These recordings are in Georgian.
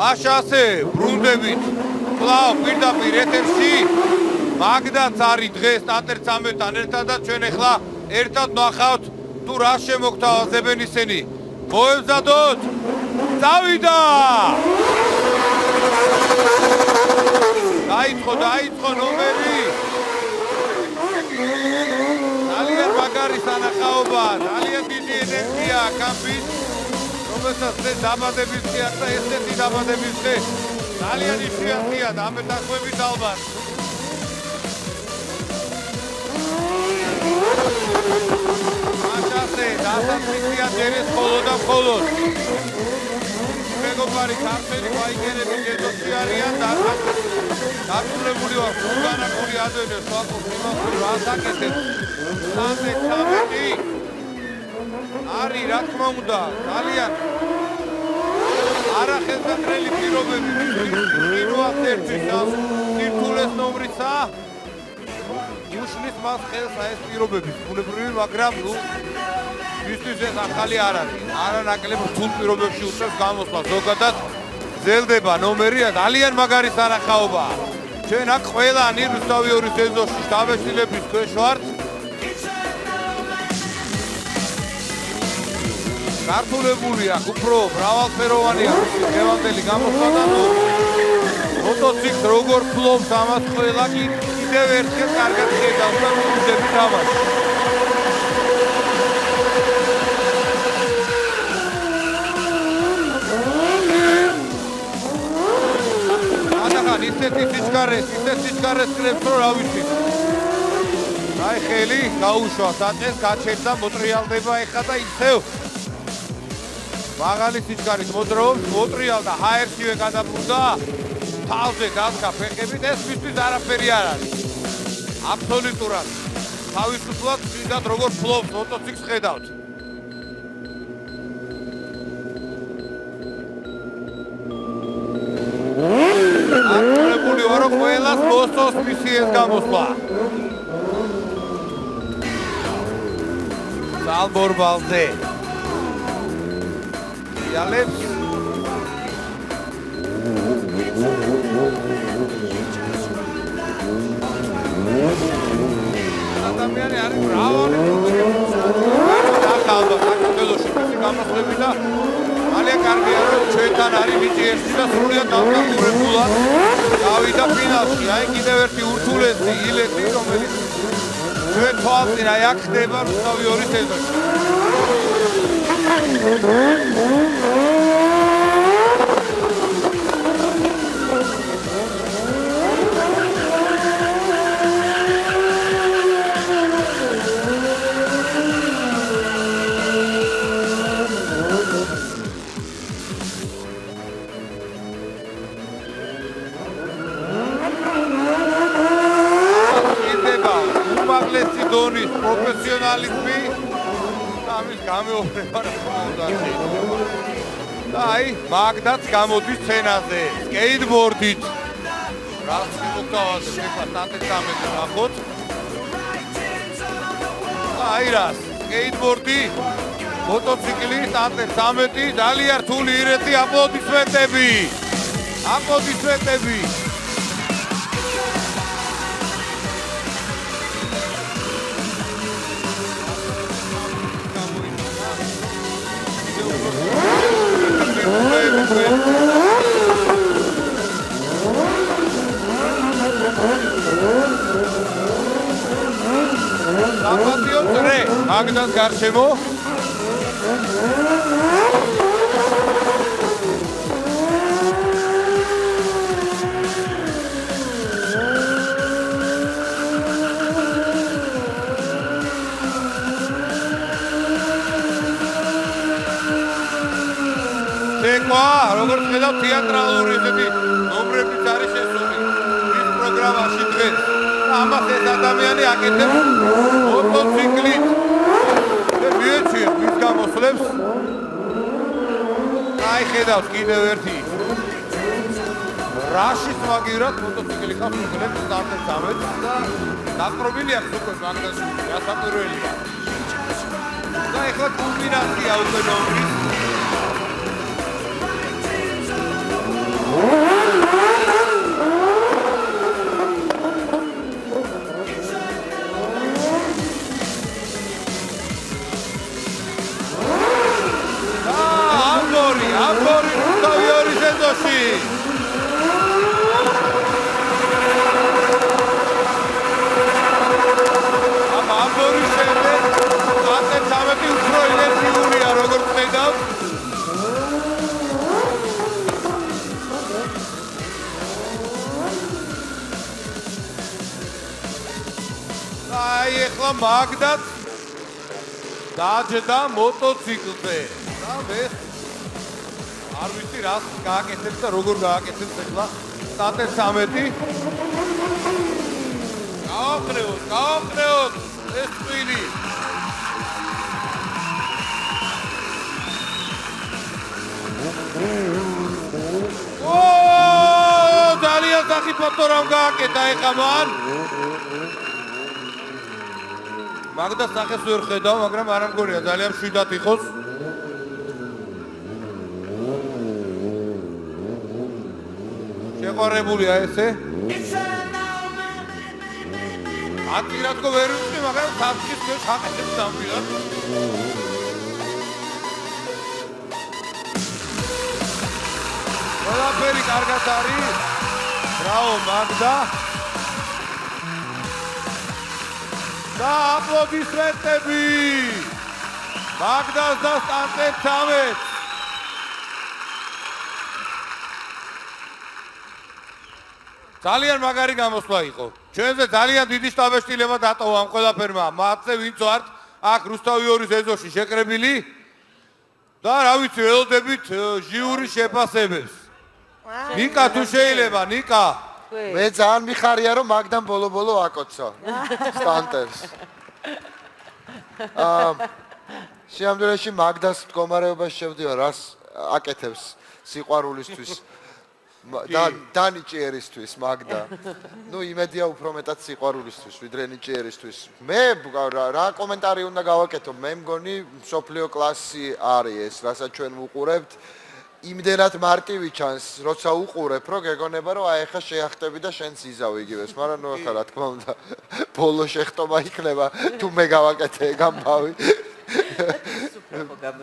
მაშასე ბრუნდებით კлау პირდაპირ ეთერში მაგდაც არის დღეს ტანტერ 13-თან ერთად და ჩვენ ახლა ერთად ნახავთ თუ რა შემოგთავაზებენ ისინი მოემზადოთ წავიდა დაიწყო ნომერი ძალიან მაგარი სანახაობა ძალიან დიდი ენერგია კამპის რომელსაც ეს დაბადების დღე აქვს და ესეთი დაბადების დღე ძალიან იშვიათია და ამ დახვებით ალბათ მაშასე დასაწყისია ჯერის მხოლოდ მეგობარი ქართველი ბაიკერები ჯეროში არიან და დაკურებული ვარ განაკური ადვენე სხვაკო სიმაღლე რასაკეთებ 13 არის რა თქმა უნდა ძალიან არახელსაყრელი პირობები პირველად ერთვის სირთულეს ნომრისა უშლის მას ხელს ეს პირობების ბუნებრივი მაგრამ მისთვის ეს ახალი არ არის არანაკლებ რთულ პირობებში უწევს გამოსვლა ზოგადად გრძელდება ნომერი ძალიან მაგარი სანახაობაა ჩვენ აქ ყველანი რუსთავი 2 სეზონში შთაბეჭდილების ქვეშ ვართ გართულებულია უფრო მრავალფეროვანია დღევანდელი გამოსვლა და მოტოციკლს როგორ ფლობს ამას ყველა კიდევ ერთხელ კარგად ხედავს და მუდმივად თამაშობს ისეთი სიჩქარეს კლებს რომ რა ვიცი აი ხელი გაუშვა საწეს გაჩერდა მოტრიალდება ეხა და ისევ მაღალი სიჩქარით მოძრაობს მოტრიალდა ჰაერშივე გადაბრუნდა თავზე დასკა ფეხებით ეს მისთვის არაფერი არ არის აბსოლუტურად თავისუფლად ვიდათ როგორ ფლობს მოტოციკლს ხედავთ აკრებული ვარო ყველას მოსწოს მისი ეს გამოსვლა ზალბორბალზე იალებს ადამიანი არის მრავალი ახალ საქართველოში გამოსვლები და ძალიან კარგია რომ ჩვენთან არის ბიჭი ერთი და სრულიად დამკარგებულად გავიდა ფინალში აი კიდევ ერთი ურთულესი ილეთი რომელიც ჩვენ თვალწინ აი აქ ხდება რუსთავი 2 სეზონში დონის პროფესიონალიზმი ამის გამეორება რა უნდა შეიძლება და აი მაგდაც გამოდის სცენაზე სკეიტბორდით რაც მოგთავაზებს ეხლა ტანტერ 13 ნახოთ აი რას სკეიტბორდი მოტოციკლი ტანტერ 13 ძალიან რთული ირეთი აპლოდისმენტები საპატიო წრე მაგდას გარშემო როგორც ხედავთ თეატრალური ესეთი ნომრებიც არის შესული ის პროგრამაში დღეს და ამას ეს ადამიანი აკეთებს მოტოციკლით და მიეჩვია მის გამოსვლებს აი ხედავთ კიდევ ერთი რაშიც მაგივრად მოტოციკლი ხავს უკლებს ტანტერ 13 და დაპრობილი აქვს უკვე მაგდაში გასაკვირველია და ეხლა კულმინაცია უკვე ნომრის ეზოში. ამბორი შემდეგ 13 უფრო ენერგიულია, როგორც ხედავ. აი ახლა მაგდაც დაჯდა მოტოციკლზე. და მე არ ვიცი რას გააკეთებს და როგორ გააკეთებს ახლა 13. გააყრეოთ ეს წვილი. ძალიან საფრთხო რამ გააკეთა ეხა მან. მაგდას სახეს ვერ ხედავ, მაგრამ არ ამგონია ძალიან მშვიდად იყოს. შეყვარებულია ესე. აკირატკო ვერ ვიყი, მაგრამ საფრთხის ქვეშ აკეთებს დამბილად. ყველაფერი კარგად არის. ბრავო მაგდა. და აპლოდისმენტები მაგდას და სტანტებს. ძალიან მაგარი გამოსვლა იყო. ჩვენზე ძალიან დიდი შტაბეშტილება დატოვა ამ ყველაფერმა. მათზე ვინც ვართ აქ რუსთავი 2-ის ეზოში შეკრებილი და რა ვიცი ველოდებით ჟიურის შეფასებებს. ნიკა თუ შეიძლება, ნიკა. მე ძალიან მიხარია რომ მაგდამ ბოლო-ბოლო აკოცა სტანტერს. შემდგომში მაგდას მდგომარეობაში შევდივარ, რას აკეთებს სიყვარულისთვის და დანიჭიერისთვის მაგდა. ნუ იმედია უფრო მეტად სიყვარულისთვის, ვიდრე ნიჭიერისთვის. მე რა კომენტარი უნდა გავაკეთო? მე მგონი მსოფლიო კლასი არის ეს, რასაც ჩვენ ვუყურებთ. იმდენად მარტივი ჩანს, როცა უყურებ, რომ გეგონება, რომ აი ახლა შეახტები და შენც იზავ იგივეს, მაგრამ ნუ ახლა რა თქმა უნდა, ბოლო შეხტობა იქნება, თუ მე გავაკეთე გამბავი.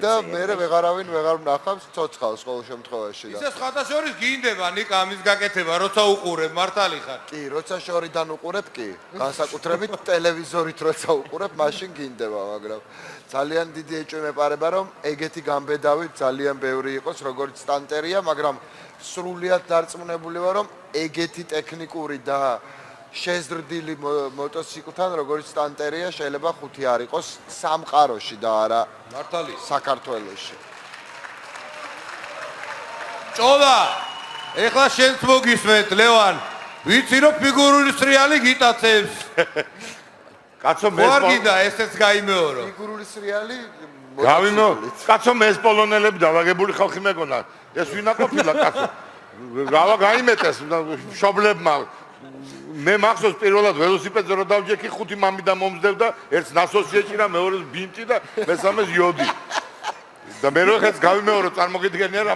და მე ვეღარავინ ვეღარ ვნახავს ცოცხალს ყოველ შემთხვევაში და. ისე სხვათა შორის გინდება ნიკა ამის გაკეთება, როცა უყურებ, მართალი ხარ? კი, როცა შორიდან უყურებ, კი, განსაკუთრებით ტელევიზორით როცა უყურებ, მაშინ გინდება, მაგრამ ძალიან დიდი ეჭვმეპარება რომ ეგეთი გამბედავი ძალიან ბევრი იყოს, როგორც სტანტერია, მაგრამ სრულიად დარწმუნებული ვარ რომ ეგეთი ტექნიკური და შეზრდილი მოტოციკლთან, როგორც სტანტერია, შეიძლება 5 არ იყოს სამყაროში და არა მართალი საქართველოში. ჭოლა, ეხლა შენც მოგისმენთ, ლევან, ვიცი რომ ფიგურული სრიალი გიტაცებს. კაცო მე არ გინდა ესეც გაიმეორო. ფიგურული სრიალი გავიმეორო. კაცო მე ეს პოლონელები დავაგებული ხალხი მეგონა. ეს ვინა ყოფილა კაცო. გავა გაიმეტეს მშობლებმა. მე მახსოვს პირველად ველოსიპედზე რო დავჯექი 5 მამიდა მომზდევდა, ერთს ნასოსი ეჭირა, მეორეს ბინტი და მესამეს იოდი. და მე რო ხეს გავიმეორო, წარმოგიდგენია რა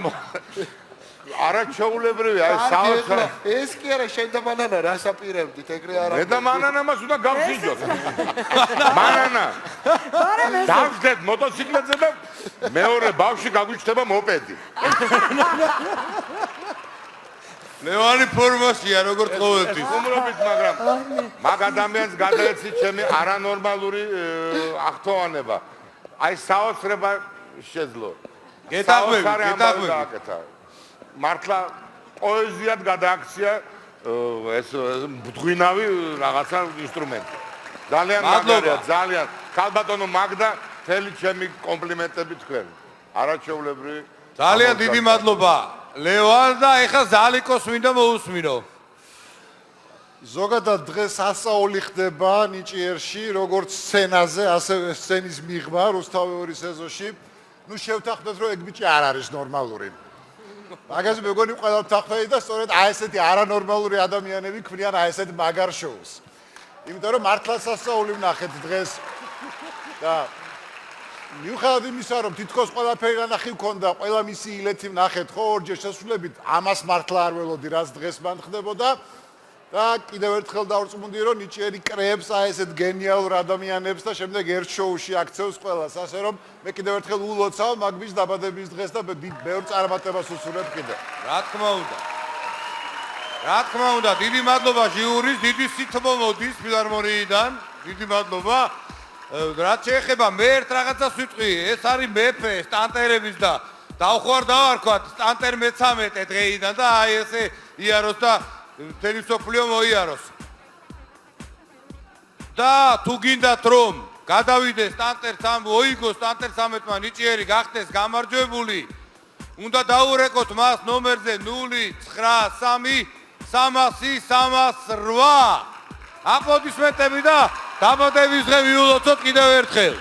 არაჩვეულებრივია ეს საოცარ. ეს კი არა შენ და მანანა რას აპირებდით ეგრე არა. მე და მანანა მას უნდა გავსინჯოთ. მანანა. დავждეთ მოტოციკლებზე და მეორე ბავშვი გაგვიჩნდება მოპედი. ლევანი ფორმაშია როგორც ყოველთვის. უმრობით, მაგრამ მაგ ადამიანს გადაეცით ჩემი არანორმალური აღთოვანება. აი საოცრება შეძლო. გეტაყვები. მართლა პოეზიად გადააქცია ეს მღვინავი რაღაცა ინსტრუმენტი. ძალიან მაგარია, ძალიან. ქალბატონო მაგდა, თელი ჩემი კომპლიმენტები თქვენ. არაჩვეულებრივი. ძალიან დიდი მადლობა. ლევან და ეხა ზალიკოს მინდა მოусმინო. ზოგადად დღეს ასაული ხდება ნიჭიერში, როგორც სცენაზე, ასევე სცენის მიღმა რუსთავი 2-ის ეზოში. ნუ შევთანხმდეთ, რომ ეგ ბიჭი არ არის ნორმალური. მაგაზე მეგონი ყველა ვთანხმდი და სწორედ აი ესეთი არანორმალური ადამიანები ქმნიან აი ესეთ მაგარ შოუს. იმიტომ რომ მართლაც ასაული ვნახეთ დღეს და მიუხედავად იმისა, რომ თითქოს ყველაფერი რანახი მქონდა, ყველა მისი ილეთი ვნახეთ, ხო, ორჯერ შესრულებით, ამას მართლა არ ველოდი, რაც დღეს მან ხდებოდა. და კიდევ ერთხელ დავწმუნდი რომ ნიჭიერი კრეებს აი ესეთ გენიალურ ადამიანებს და შემდეგ ერთ შოუში აქცევს ყველას, ასე რომ მე კიდევ ერთხელ ულოცავ მაგბის დაბადების დღეს და ბევრ წარმატებას უსურვებ კიდევ. რა თქმა უნდა. რა თქმა უნდა, დიდი მადლობა ჟიურის, დიდი სითბო მოდის ფილარმონიიდან. დიდი მადლობა. რაც შეეხება მე ერთ რაღაცას ვიტყვი, ეს არის მეფე სტანტერების და დავხვარ დავარქვათ სტანტერ მე-13 დღეიდან და აი ესე იაროს და მთელი მსოფლიო მოიაროს. და თუ გინდათ რომ გადავიდეს სტანტერს ამ ოიგოს სტანტერს 13-მა ნიჭიერი გახდეს გამარჯვებული, უნდა დაურეკოთ მას ნომერზე 093 300 308. აპლოდისმენტები და დაბადების დღე მიულოცოთ კიდევ ერთხელ.